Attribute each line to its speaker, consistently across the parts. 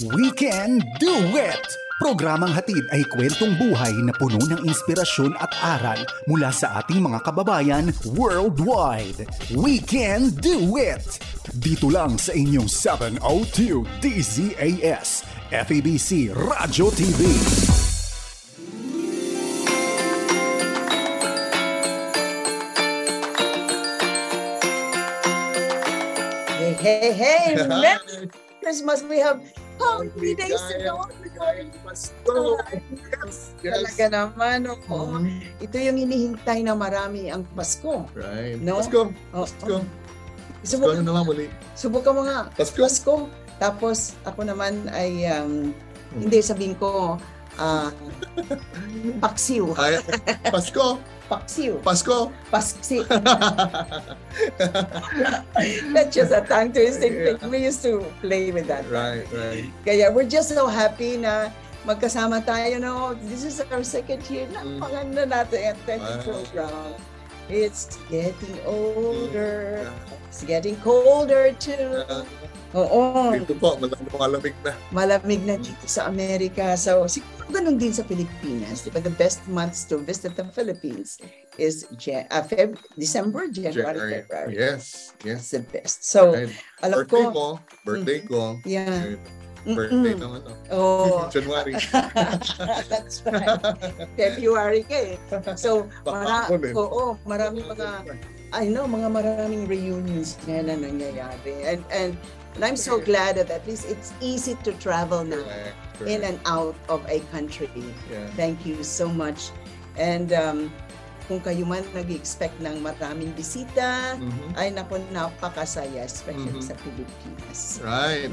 Speaker 1: We Can Do It! Programang hatid ay kwentong buhay na puno ng inspirasyon at aral mula sa ating mga kababayan worldwide. We Can Do It! Dito lang sa inyong 702 DZAS, FEBC Radyo TV.
Speaker 2: Hey, Merry Christmas. We have how many days to go? Talaga naman. Ito yung hinihintay na marami ang Pasko.
Speaker 3: Right.
Speaker 2: No?
Speaker 3: Pasko.
Speaker 2: Pasko
Speaker 3: Pasko na naman muli.
Speaker 2: Subukan mo nga. Pasko. Tapos ako naman ay hindi sabihin ko paksiw.
Speaker 3: Pasko.
Speaker 2: Paksiw.
Speaker 3: Pasko.
Speaker 2: Paksiw. That's just a tongue twisting thing. We used to play with that.
Speaker 3: Right.
Speaker 2: Kaya we're just so happy na magkasama tayo. No? This is our second year na pangano natin ang program. It's getting older. It's getting colder too. Oo.
Speaker 3: Dito po, malamig na.
Speaker 2: Malamig na dito sa Amerika. So, siguro ganun din sa Pilipinas. Diba? The best months to visit the Philippines is December, January, February.
Speaker 3: Yes.
Speaker 2: It's the best. So,
Speaker 3: right.
Speaker 2: Alam
Speaker 3: Birthday ko.
Speaker 2: Yeah.
Speaker 3: Birthday naman.
Speaker 2: Oh.
Speaker 3: January.
Speaker 2: That's right. February ka eh. So, maraming maraming reunions na nangyayari. And I'm so glad that at least it's easy to travel now in and out of a country.
Speaker 3: Yeah.
Speaker 2: Thank you so much. And kung kayo man nag-expect ng maraming bisita, ay naku, napakasaya, especially sa Pilipinas.
Speaker 3: Right.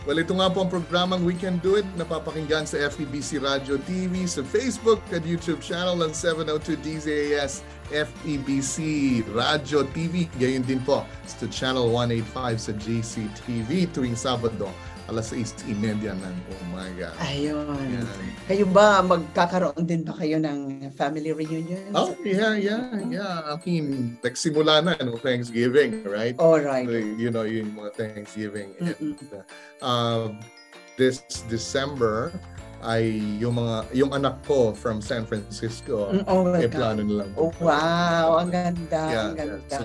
Speaker 3: Well, ito nga po ang programang We Can Do It. Napapakinggan sa FEBC Radio TV, sa Facebook at YouTube channel ng 702 DZAS FEBC Radio TV. Gayon din po sa channel 185 sa GCTV tuwing Sabado, alas 6:30 ng umaga.
Speaker 2: Ayun.
Speaker 3: Yan.
Speaker 2: Kayo ba, magkakaroon din ba kayo ng family reunion?
Speaker 3: Oh, yeah. I mean, nagsimula na, Thanksgiving, right?
Speaker 2: All right.
Speaker 3: You know, yung mga Thanksgiving. And, this December, ay yung anak ko from San Francisco, plano nilang.
Speaker 2: Oh, wow. Ang ganda.
Speaker 3: Yeah,
Speaker 2: ang ganda.
Speaker 3: So,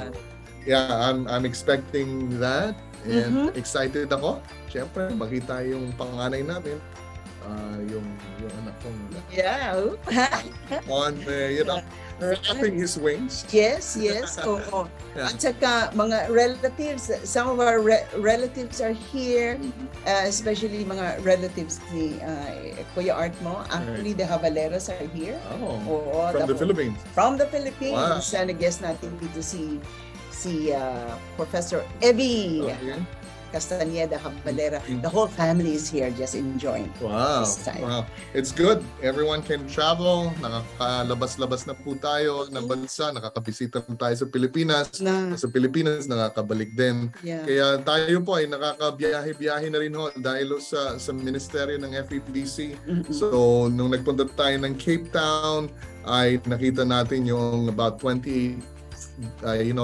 Speaker 3: I'm expecting that. And excited ako. Siyempre, makita yung panganay namin. Yung anak kong flapping his wings.
Speaker 2: Yes. Oo.
Speaker 3: Yeah.
Speaker 2: At saka mga relatives, some of our relatives are here, especially mga relatives ni Kuya Art mo. Actually, the Havaleros are here.
Speaker 3: From the Philippines.
Speaker 2: From the Philippines.
Speaker 3: Wow.
Speaker 2: And guest natin dito si Professor Evie Castañeda Habalera. The whole family is here just enjoying this time.
Speaker 3: Wow. It's good. Everyone can travel. Nakakalabas-labas na po tayo ng bansa. Nakakabisita na tayo sa Pilipinas. Sa Pilipinas, nakakabalik din.
Speaker 2: Yeah.
Speaker 3: Kaya tayo po ay nakakabiyahe-biyahe na rin dahil sa ministeryo ng FEBC. So, nung nagpunta tayo ng Cape Town, ay nakita natin yung about 28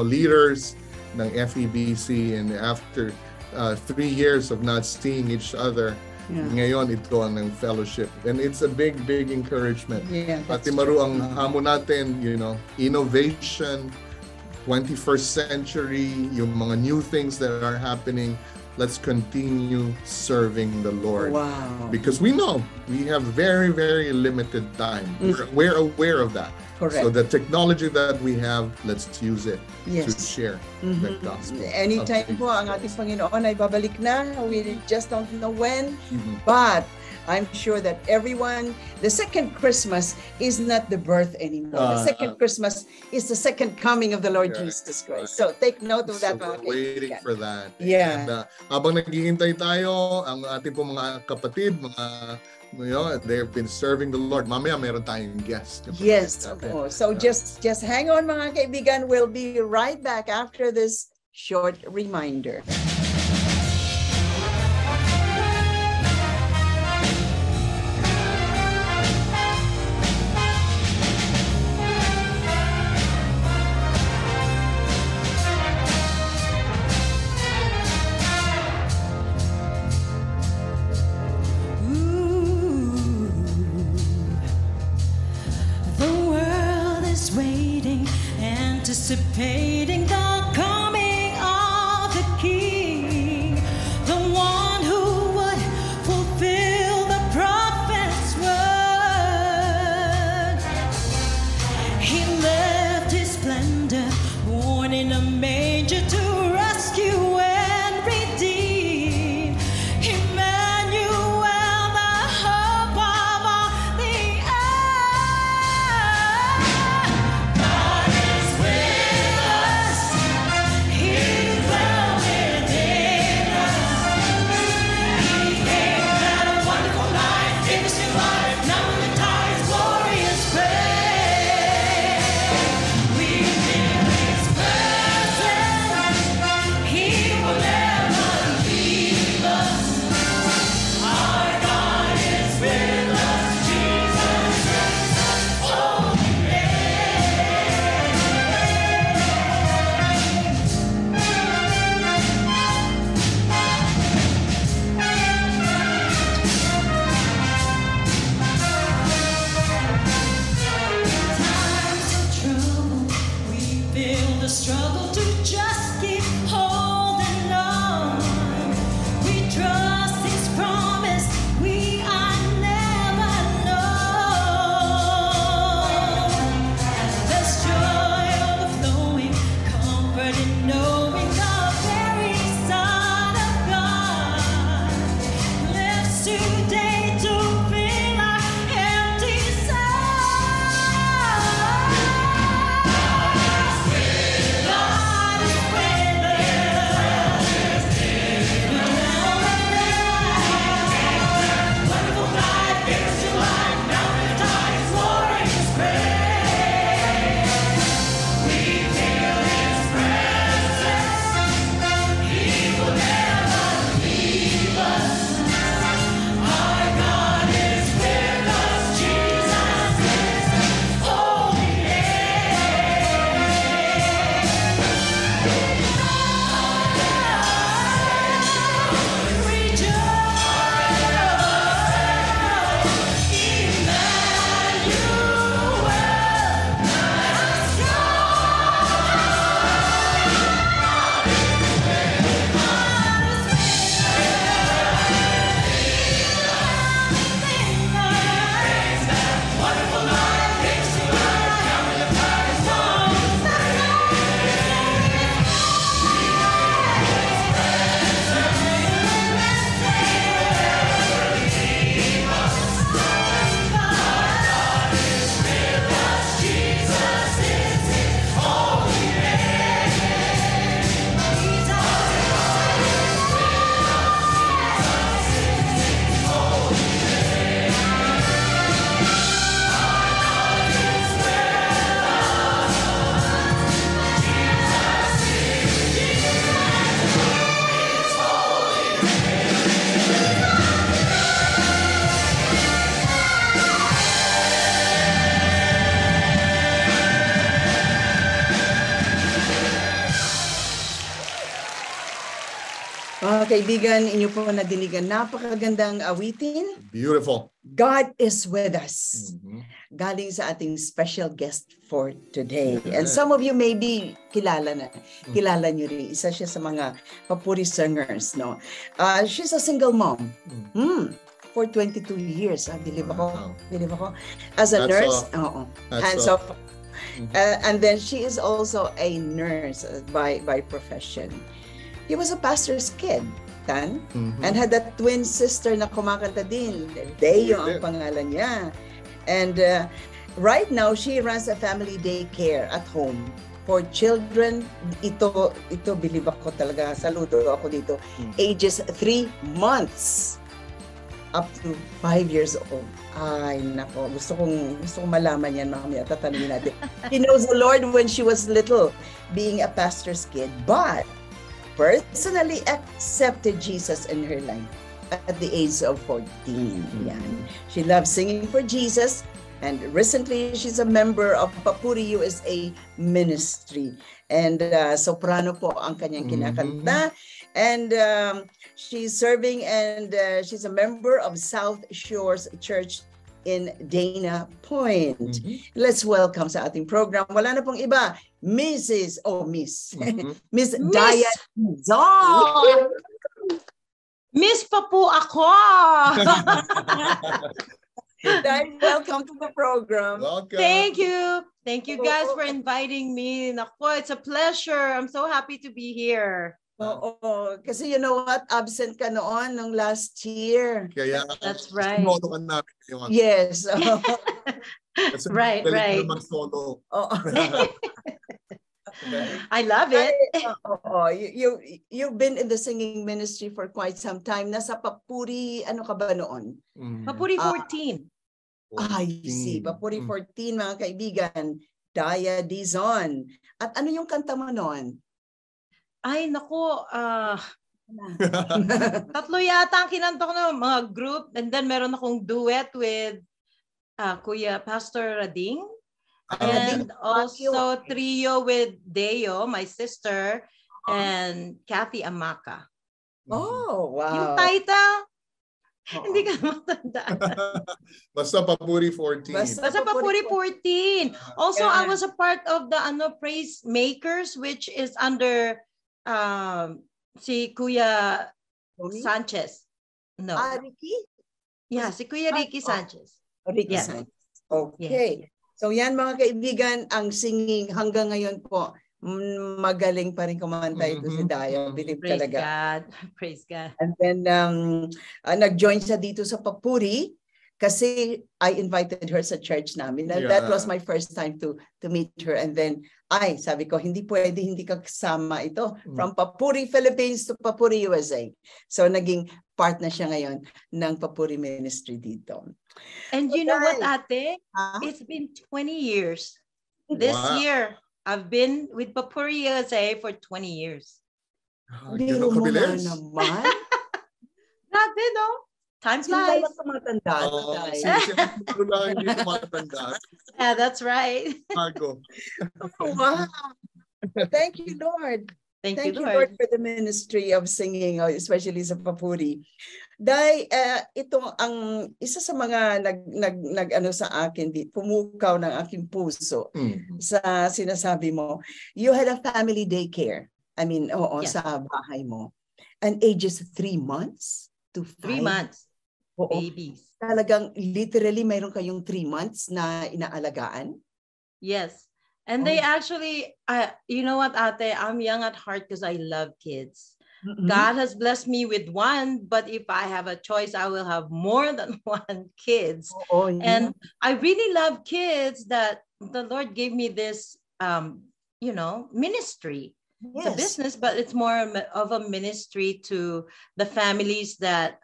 Speaker 3: leaders ng FEBC, and after 3 years of not seeing each other, ngayon ito ang fellowship, and it's a big encouragement. Pati maru ang hamon natin, innovation, 21st century, yung mga new things that are happening. Let's continue serving the Lord.
Speaker 2: Wow.
Speaker 3: Because we know we have very, very limited time. We're aware of that.
Speaker 2: Correct.
Speaker 3: So the technology that we have, let's use it to share the gospel.
Speaker 2: Anytime po ang ating Panginoon ay babalik na. We just don't know when. But I'm sure that everyone, the second Christmas is not the birth anymore. The second Christmas is the second coming of the Lord Jesus Christ. So take note of that.
Speaker 3: So we're waiting for that.
Speaker 2: Yeah.
Speaker 3: And habang naghihintay tayo, ang ating po mga kapatid, they've been serving the Lord. Mamaya meron tayong guest.
Speaker 2: Yes. So just hang on, mga kaibigan. We'll be right back after this short reminder. kaibigan, inyo po nadinigan, napakagandang awitin.
Speaker 3: Beautiful.
Speaker 2: God is with us.
Speaker 3: Mhm.
Speaker 2: Galing sa ating special guest for today.
Speaker 3: Yeah.
Speaker 2: And some of you may be kilala nyo rin. Isa siya sa mga papuri singers, no? She's a single mom. For 22 years. Believe ako. As a nurse. And then she is also a nurse by profession. He was a pastor's kid, Tan, and had a twin sister na kumakanta din. Deo ang pangalan niya. And right now, she runs a family daycare at home for children. Ito believe ako talaga, saludo ako dito, ages 3 months up to 5 years old. Ay, nako. Gusto kong malaman yan, mamaya. Tatanungin natin. She knows the Lord when she was little, being a pastor's kid, but personally accepted Jesus in her life at the age of 14. Yan. She loves singing for Jesus, and recently she's a member of Papuri USA Ministry. And soprano po ang kanyang kinakanta. And she's serving, and she's a member of South Shores Church in Dana Point. Let's welcome sa ating program. Wala na pong iba, Miss Daya Dizon.
Speaker 4: Miss pa po ako.
Speaker 2: Daya, welcome to the program.
Speaker 3: Welcome.
Speaker 4: Thank you. Thank you guys for inviting me. Naku, it's a pleasure. I'm so happy to be here.
Speaker 2: Oo, kasi you know what? Absent ka noon nung last year.
Speaker 3: Kaya,
Speaker 4: that's right.
Speaker 3: Solo ka namin ngayon.
Speaker 2: Yes.
Speaker 3: Kasi
Speaker 4: right.
Speaker 3: mag-solo.
Speaker 4: I love it.
Speaker 2: You've been in the singing ministry for quite some time. Nasa Papuri, ano ka ba noon?
Speaker 4: Papuri 14.
Speaker 2: I see. Papuri 14, mga kaibigan. Daya Dizon. At ano yung kanta mo noon?
Speaker 4: Ay, naku. Tatlo yata ang kinanta ko ng mga group. And then meron akong duet with Kuya Pastor Rading. And also trio with Deo, my sister, and Kathy Amaka.
Speaker 2: Oh, wow.
Speaker 4: Yung title, hindi ka matandaan.
Speaker 3: Basta Papuri 14.
Speaker 4: Basta Papuri 14. Also, I was a part of the Praise Makers, which is under si Kuya Sanchez. No.
Speaker 2: Ricky?
Speaker 4: Yeah, si Kuya Ricky Sanchez.
Speaker 2: Ricky Sanchez. Okay. So yan mga kaibigan, ang singing hanggang ngayon po, magaling pa rin kumanta ito si Daya. Believe
Speaker 4: Praise
Speaker 2: talaga.
Speaker 4: God. Praise God.
Speaker 2: And then nag-join siya dito sa Papuri kasi I invited her sa church namin. That was my first time to meet her. And then sabi ko, hindi ka kasama ito. From Papuri, Philippines to Papuri, USA. So naging part na siya ngayon ng Papuri Ministry dito.
Speaker 4: And you know what, Ate? It's been 20 years. This year, I've been with Papuri USA for 20 years.
Speaker 2: Hindi mo na naman.
Speaker 4: Grabe, no? Time flies. Yeah, that's right.
Speaker 2: Wow. Thank you, Lord.
Speaker 4: Thank you,
Speaker 2: Lord, for the ministry of singing, especially sa Papuri. Dahil ito ang isa sa mga nag sa akin, pumukaw ng aking puso sa sinasabi mo. You had a family daycare. I mean, sa bahay mo. And ages 3 months to 5.
Speaker 4: 3 months. Babies.
Speaker 2: Talagang literally mayroon kayong 3 months na inaalagaan?
Speaker 4: Yes. And they actually, you know what, Ate, I'm young at heart because I love kids. God has blessed me with one, but if I have a choice, I will have more than one kids. And I really love kids that the Lord gave me this, ministry. It's a business, but it's more of a ministry to the families that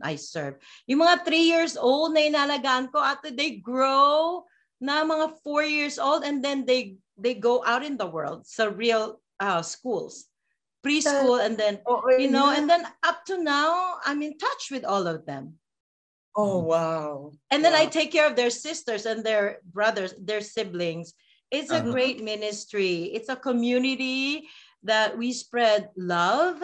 Speaker 4: I serve. Yung mga 3 years old na inalagaan ko, Ate, they grow na mga 4 years old, and then they go out in the world sa real schools, preschool, and then and then up to now I'm in touch with all of them.
Speaker 2: Oh wow.
Speaker 4: And then I take care of their sisters and their brothers, their siblings. It's a great ministry. It's a community that we spread love,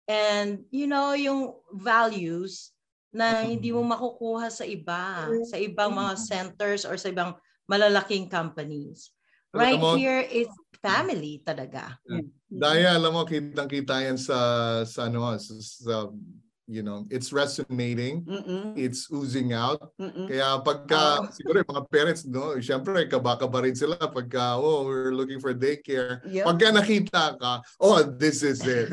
Speaker 4: And you know, yung values na hindi mo makukuha sa ibang mga centers or sa ibang malalaking companies. Right here is family talaga.
Speaker 3: Daya, alam mo, kitang-kita yan sa it's resonating, it's oozing out. Kaya pagka, siguro yung mga parents, no, syempre, kaba-kaba rin sila pagka, we're looking for daycare. Yep. Pagka nakita ka, this is it.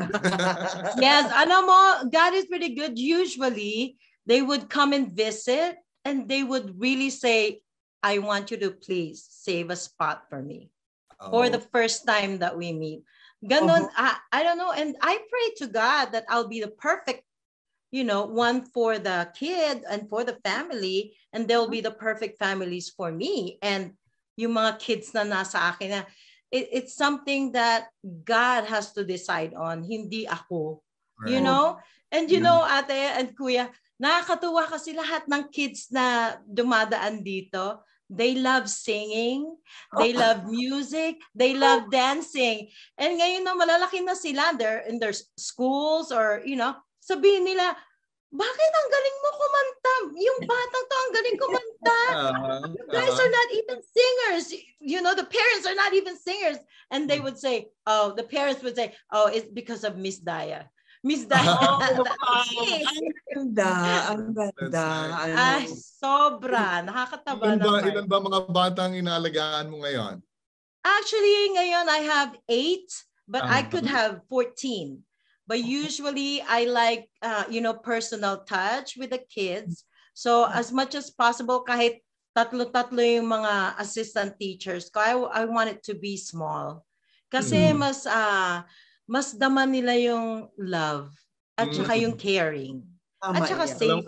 Speaker 4: Yes, alam mo, God is pretty good. Usually, they would come and visit and they would really say, I want you to please save a spot for me. For the first time that we meet. Ganon, I don't know. And I pray to God that I'll be the perfect, one for the kid and for the family. And they'll be the perfect families for me. And yung mga kids na nasa akin na, it's something that God has to decide on. Hindi ako. Right. And ate and kuya, nakakatuwa kasi lahat ng kids na dumadaan dito. They love singing, they love music, they love dancing. And ngayon na malalaki na sila, they're in their schools or, sabihin nila, bakit ang galing mo kumanta? Yung batang to ang galing kumanta. You guys are not even singers. The parents are not even singers. And they would say, the parents would say, it's because of Miss Daya. Miss Daya.
Speaker 2: Ang ganda.
Speaker 4: Ay, sobra. Nakakataba naman.
Speaker 3: Ilan ba mga batang inaalagaan mo ngayon?
Speaker 4: Actually, ngayon I have 8, but I could have 14. But usually I like, personal touch with the kids. So as much as possible, kahit tatlo-tatlo yung mga assistant teachers ko, I want it to be small. Kasi mas dama nila yung love at saka yung caring. At saka safe.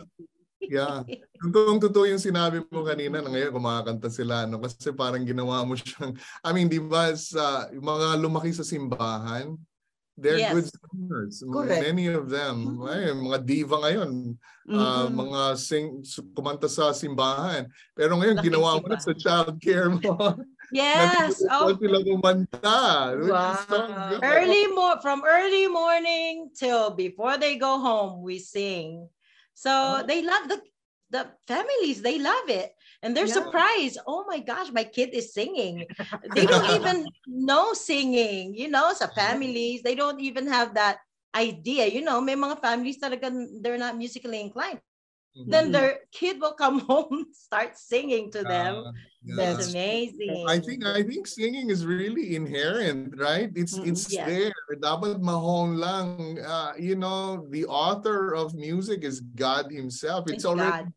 Speaker 3: Yeah. Totoo yung sinabi mo kanina na ngayon kumakanta sila. Kasi parang ginawa mo siyang, di ba, yung mga lumaki sa simbahan, they're good singers. Correct. Many of them. Mga diva ngayon. Mga kumanta sa simbahan. Pero ngayon, ginawa mo na sa child care mo.
Speaker 4: Yes.
Speaker 3: Sila kumanta.
Speaker 4: Wow. From early morning till before they go home, we sing. So they love the families. They love it. And they're surprised. Oh my gosh, my kid is singing. They don't even know singing, sa families. They don't even have that idea. May mga families talaga, they're not musically inclined. Then their kid will come home, start singing to them. That's amazing.
Speaker 3: I think singing is really inherent, right? It's there. Dapat mahon lang. The author of music is God Himself. It's already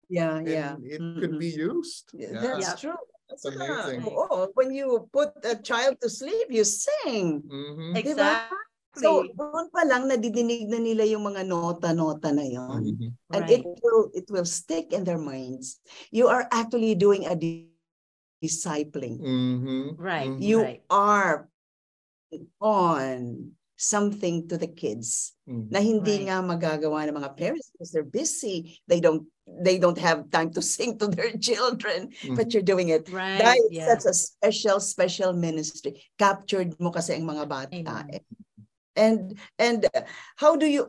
Speaker 3: God. It could be used.
Speaker 2: That's true.
Speaker 3: That's amazing.
Speaker 2: When you put a child to sleep, you sing.
Speaker 4: Exactly.
Speaker 2: Diba? So, doon pa lang nadidinig na nila yung mga nota-nota na yon. And it will stick in their minds. You are actually doing a discipling.
Speaker 4: Right.
Speaker 2: You are on something to the kids na hindi nga magagawa ng mga parents because they're busy. They don't have time to sing to their children, but you're doing it.
Speaker 4: Right.
Speaker 2: That's a special ministry. Captured mo kasi ang mga bata. And how do you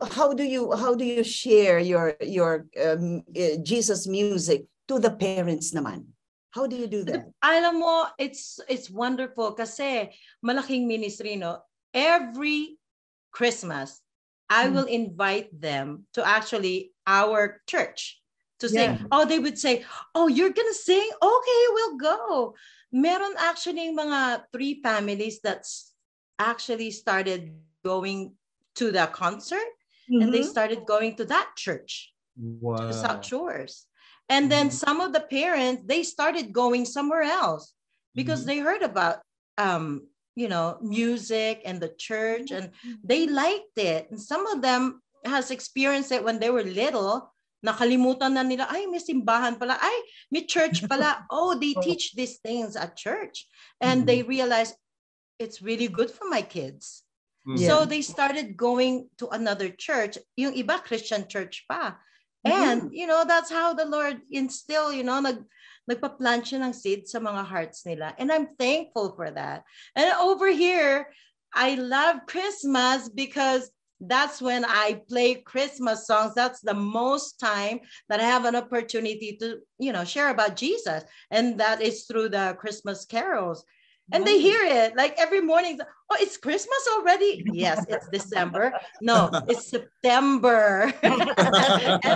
Speaker 2: share your Jesus music to the parents naman? How do you do that?
Speaker 4: Alam mo, it's wonderful kasi malaking ministry, no? Every Christmas, I will invite them to actually our church to sing. They would say, you're gonna sing? Okay, we'll go. Meron actually mga 3 families that's actually started going to the concert and they started going to that church, to the South Shores. And then some of the parents, they started going somewhere else because they heard about, music and the church and they liked it. And some of them has experienced it when they were little. Nakalimutan na nila, ay, may simbahan pala, ay, may church pala. They teach these things at church. And they realized it's really good for my kids. So they started going to another church, yung iba Christian church pa. And, that's how the Lord instill, nagpa-plant siya ng seed sa mga hearts nila. And I'm thankful for that. And over here, I love Christmas because that's when I play Christmas songs. That's the most time that I have an opportunity to, share about Jesus. And that is through the Christmas carols. And they hear it like every morning. Oh, it's Christmas already? Yes, it's December. No, it's September. And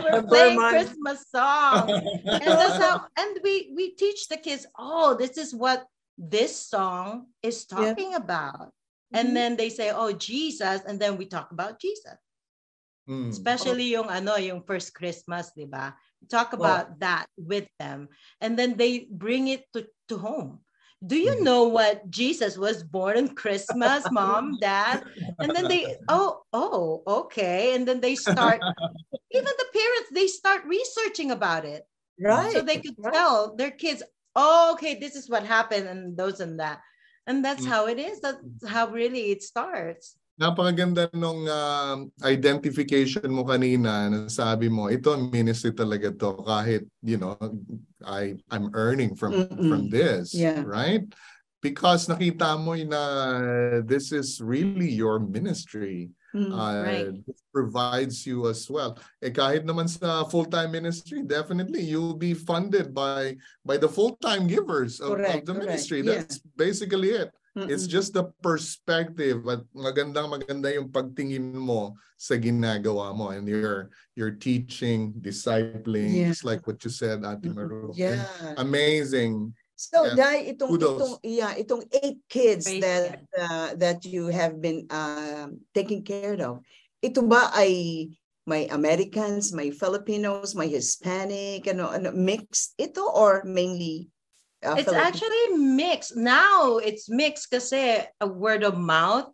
Speaker 4: we're playing Christmas songs. And that's how, and we teach the kids, oh, this is what this song is talking about. And then they say, oh, Jesus. And then we talk about Jesus. Especially yung first Christmas, di ba? Talk about that with them. And then they bring it to home. Do you know what Jesus was born on Christmas, Mom, Dad? And then they, oh, okay. And then they start, even the parents, they start researching about it.
Speaker 2: Right.
Speaker 4: So they could tell their kids, oh, okay, this is what happened and those and that. And that's how it is. That's how really it starts.
Speaker 3: Napakaganda nung identification mo kanina na sabi mo, ito ang ministry talaga to kahit, I'm earning from this, right? Because nakita mo na this is really your ministry.
Speaker 4: Right.
Speaker 3: This provides you as well. Kahit naman sa full-time ministry, definitely you'll be funded by the full-time givers of the ministry. That's basically it. It's just the perspective at maganda yung pagtingin mo sa ginagawa mo and you're teaching, discipling, just like what you said, Ate Maru.
Speaker 2: Yeah.
Speaker 3: Amazing.
Speaker 2: So, Dai, itong 8 kids that you have been taking care of, ito ba ay may Americans, may Filipinos, may Hispanic, mixed ito or mainly
Speaker 4: it's actually mixed. Now it's mixed kasi a word of mouth.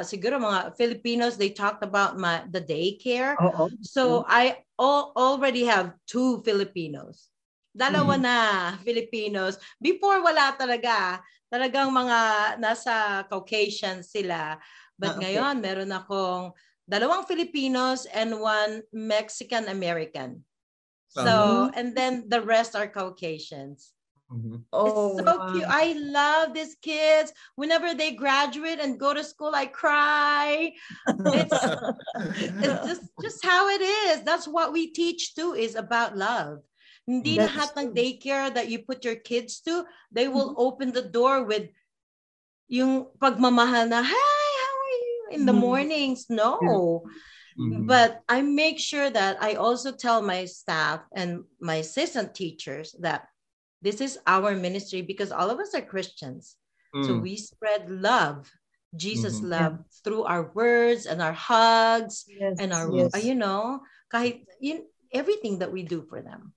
Speaker 4: Siguro mga Filipinos, they talked about the daycare. So I already have 2 Filipinos. Dalawa na Filipinos. Before wala talaga. Talagang mga nasa Caucasian sila. But ngayon meron akong 2 Filipinos and 1 Mexican American. So and then the rest are Caucasians.
Speaker 2: Oh,
Speaker 4: it's so cute. I love these kids. Whenever they graduate and go to school, I cry. It's just how it is. That's what we teach too, is about love. Hindi lahat ng daycare that you put your kids to, they will open the door with yung pagmamahal na, hi, how are you? In the mornings. No. But I make sure that I also tell my staff and my assistant teachers that this is our ministry because all of us are Christians. So we spread love, Jesus love, through our words and our hugs and our, kahit everything that we do for them.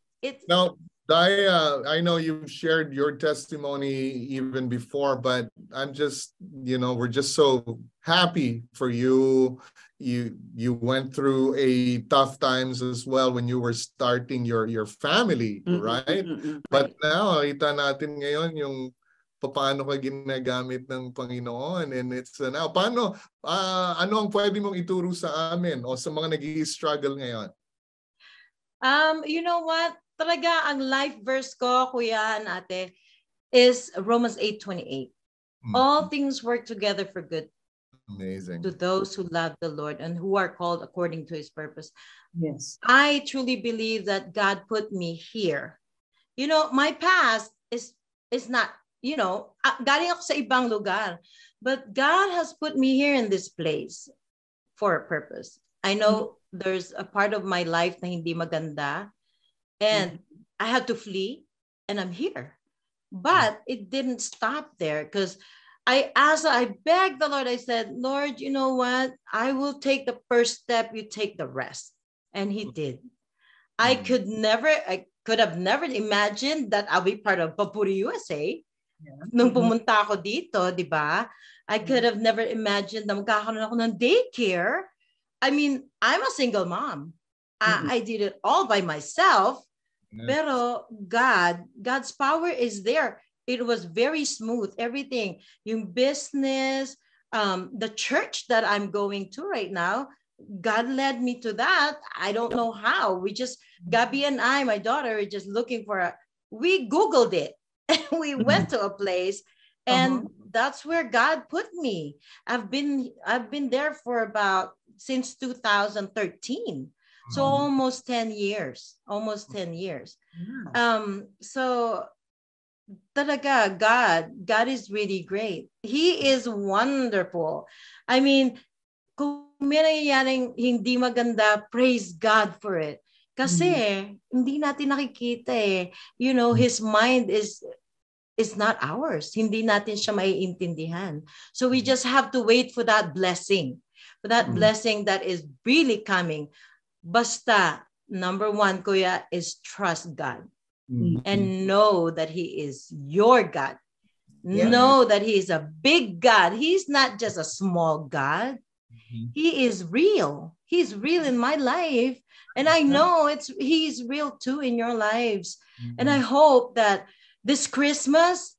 Speaker 3: Now, Dai, I know you've shared your testimony even before, but I'm just, we're just so happy for you. You went through a tough times as well when you were starting your family, right? But now, kita natin ngayon yung paano ka ginagamit ng Panginoon, and it's now paano ano ang pwede mong ituro sa amin o sa mga nag-i-struggle ngayon?
Speaker 4: You know what? Talaga ang life verse ko, kuya and ate, is Romans 8:28. All things work together for good.
Speaker 3: Amazing.
Speaker 4: To those who love the Lord and who are called according to his purpose.
Speaker 2: Yes.
Speaker 4: I truly believe that God put me here. My past is not, galing ako sa ibang lugar, but God has put me here in this place for a purpose. I know there's a part of my life na hindi maganda and I had to flee and I'm here. But it didn't stop there because I begged the Lord. I said, Lord, you know what? I will take the first step. You take the rest. And he did. I could have never imagined that I'll be part of Papuri USA. Nung pumunta ako dito, di ba? I could have never imagined na magkakaroon ako ng daycare. I mean, I'm a single mom. I did it all by myself. Pero God's power is there. It was very smooth, everything. Yung business, the church that I'm going to right now, God led me to that. I don't know how. Gabby and I, my daughter, are just looking we Googled it. We went to a place and that's where God put me. I've been there for about since 2013. So almost 10 years. Almost 10 years. So talaga, God is really great. He is wonderful. I mean, kung may nangyayaring hindi maganda, praise God for it. Kasi hindi natin nakikita eh. You know, His mind is not ours. Hindi natin siya maiintindihan. So we just have to wait for that blessing. For that blessing that is really coming. Basta, number one, kuya, is trust God. And know that He is your God. Yeah. Know that He is a big God. He's not just a small God. He is real. He's real in my life. And I know He's real too in your lives. And I hope that this Christmas,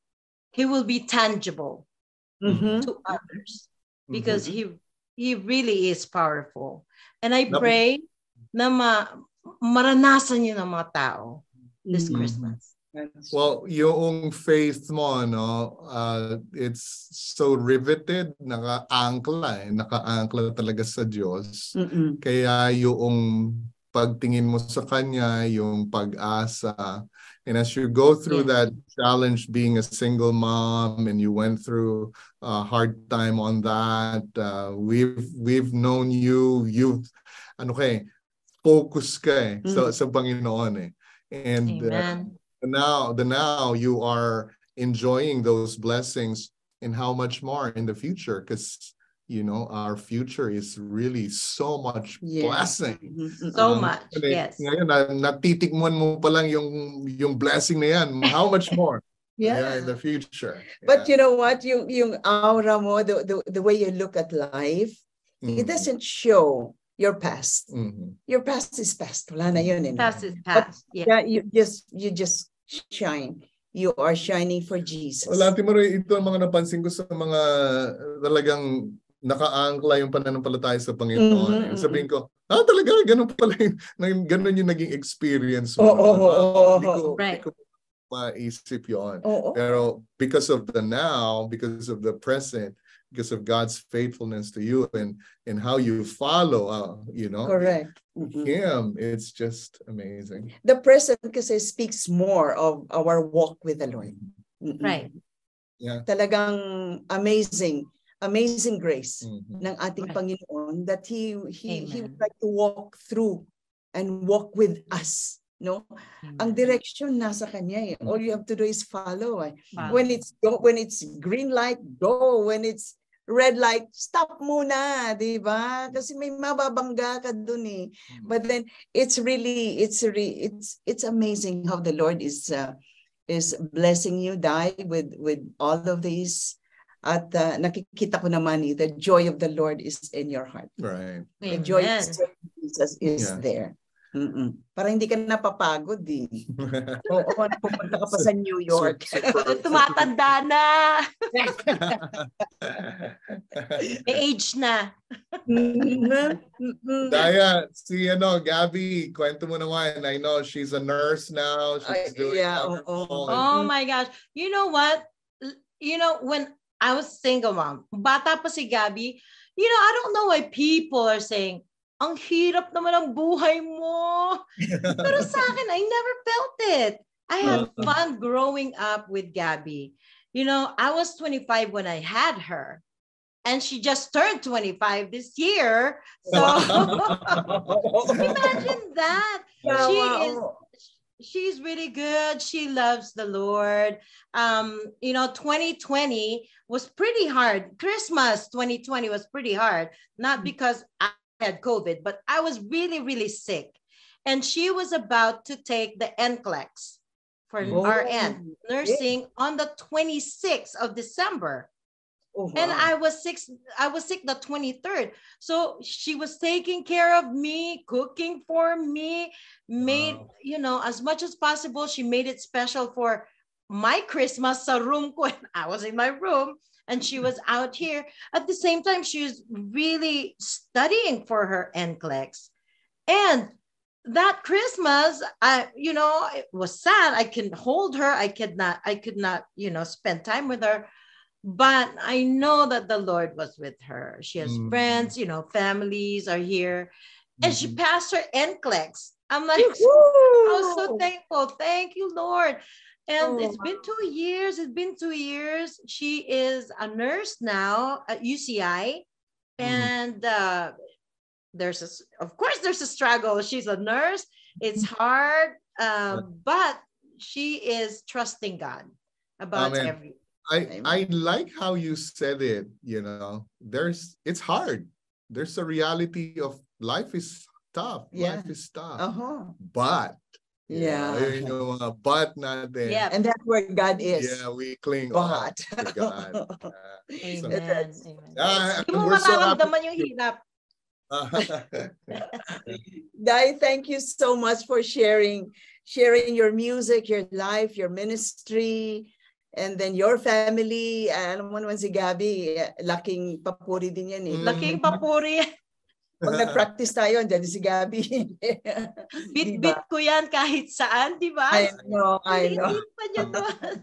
Speaker 4: He will be tangible to others. Because He really is powerful. And I pray na maranasan niyo ng mga tao this Christmas.
Speaker 3: Well, yung faith mo, no, it's so riveted, naka-ankla talaga sa Diyos. Kaya yung pagtingin mo sa Kanya, yung pag-asa, and as you go through that challenge being a single mom, and you went through a hard time on that, we've known you've focus ka sa Panginoon eh. And now you are enjoying those blessings, and how much more in the future, because you know our future is really so much blessing.
Speaker 4: So much, yes.
Speaker 3: Ngayon, natitikman mo pa lang yung blessing na yan. How much more? In the future.
Speaker 2: But you know what? Yung aura mo, the way you look at life, it doesn't show your past. Your past is past. Wala na yun.
Speaker 4: Past is past.
Speaker 2: But, you just shine. You are shining for Jesus.
Speaker 3: Wala, Maroy, ito ang mga napansin ko sa mga talagang naka-angkla yung pananampalataya sa Panginoon. Sabihin ko, talaga, ganun pala ganun yung naging experience mo. Hindi ko maisip yun. Pero because of the now, because of the present, because of God's faithfulness to you and how you follow,
Speaker 2: correct.
Speaker 3: Him, it's just amazing.
Speaker 2: The present kasi speaks more of our walk with the Lord.
Speaker 4: Right.
Speaker 3: Yeah.
Speaker 2: Talagang amazing grace ng ating Panginoon that He would like to walk through and walk with us. No, ang direction nasa Kanya. All you have to do is follow. When it's green light, go. When it's red light, stop muna, di ba? Kasi may mababangga ka dun eh. But then it's amazing how the Lord is blessing you, Dai, with all of these. At nakikita ko naman the joy of the Lord is in your heart.
Speaker 3: Right.
Speaker 2: The joy of Jesus is there. Para hindi ka napapagod eh. Oo, pumunta ka pa sa New York.
Speaker 4: Tumatanda na. Age na.
Speaker 3: Daya, Gabby, kwento mo naman. I know she's a nurse now. She's doing
Speaker 4: Oh my gosh. You know what? When I was single mom, bata pa si Gabby, I don't know why people are saying, ang hirap naman ang buhay mo. Pero sa akin, I never felt it. I had fun growing up with Gabby. I was 25 when I had her. And she just turned 25 this year. So imagine that. She's really good. She loves the Lord. 2020 was pretty hard. Christmas 2020 was pretty hard. Not because I had COVID, but I was really, really sick. And she was about to take the NCLEX for RN nursing on the 26th of December. And I was sick the 23rd. So she was taking care of me, cooking for me, made, as much as possible. She made it special for my Christmas sa room ko. And I was in my room and she was out here. At the same time, she was really studying for her NCLEX. And that Christmas, it was sad. I couldn't hold her. I could not, spend time with her. But I know that the Lord was with her. She has friends, families are here. And she passed her NCLEX. I'm like, I was so thankful. Thank you, Lord. And it's been 2 years. It's been 2 years. She is a nurse now at UCI. And there's a struggle. She's a nurse. It's hard. But she is trusting God about everything.
Speaker 3: I like how you said it, it's hard. There's a reality of life is tough.
Speaker 2: Yeah.
Speaker 3: Life is tough.
Speaker 2: But
Speaker 3: But natin.
Speaker 2: Yeah. And that's where God is.
Speaker 3: Yeah, we cling
Speaker 2: But
Speaker 3: to God.
Speaker 4: Amen.
Speaker 3: Amen.
Speaker 4: Hindi mo mararamdaman yung hirap.
Speaker 2: Dai, thank you so much for sharing your music, your life, your ministry, and then your family. Alam mo naman si Gabby, laking papuri din yan eh.
Speaker 4: Laking papuri.
Speaker 2: Pag nag-practice tayo, andyan si Gabby.
Speaker 4: Bit-bit ko yan kahit saan, di ba?
Speaker 2: I know.
Speaker 4: Bit pa niya doon.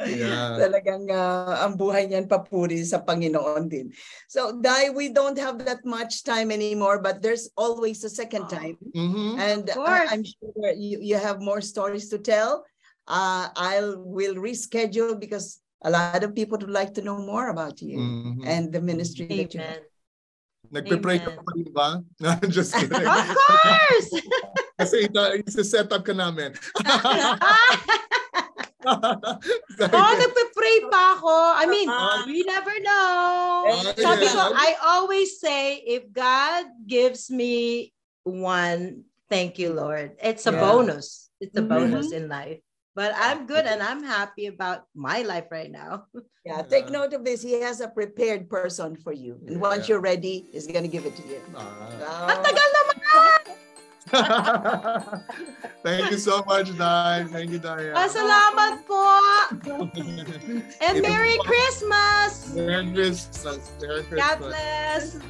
Speaker 3: Yeah.
Speaker 2: Talagang ang buhay niyan papuri sa Panginoon din. So, Dai, we don't have that much time anymore, but there's always a second time. And I'm sure you have more stories to tell. We'll reschedule because a lot of people would like to know more about you and the ministry that you have.
Speaker 3: Nagpe-pray ka pa rin ba? Just kidding.
Speaker 4: Of course!
Speaker 3: Kasi isa-set up ka namin.
Speaker 4: Nagpe-pray pa ako. I mean, we never know. Sabi ko, I always say, if God gives me one, thank you, Lord. It's a bonus. It's a bonus in life. But I'm good and I'm happy about my life right now.
Speaker 2: Yeah, take note of this. He has a prepared person for you. And once you're ready, he's going to give it to you.
Speaker 4: Ang tagal naman!
Speaker 3: Thank you so much, Dai. Thank you, Dai.
Speaker 4: Salamat po! And Merry Christmas!
Speaker 3: Merry Christmas.
Speaker 4: God bless!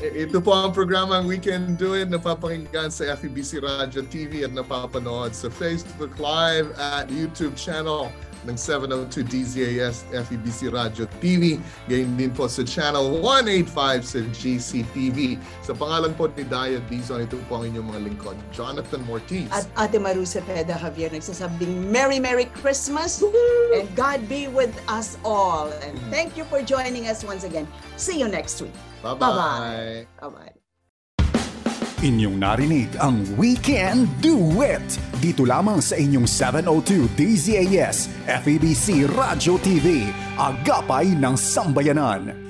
Speaker 3: Ito po ang programang We Can Do It, napapakinggan sa FEBC Radio TV at napapanood sa Facebook Live at YouTube channel ng 702 DZAS FEBC Radio TV. Gayon din po sa channel 185 sa GCTV. Sa pangalan po ni Dai Dizon, ito po ang inyong mga lingkod, Jonathan Mortiz.
Speaker 2: At Ate Maru Cepeda Javier nagsasabing Merry Christmas and God be with us all. And thank you for joining us once again. See you next week.
Speaker 3: Bye-bye.
Speaker 2: Bye-bye.
Speaker 1: Inyong narinig ang We Can Do It dito lamang sa inyong 702 DZAS FEBC Radio TV, agapay ng sambayanan.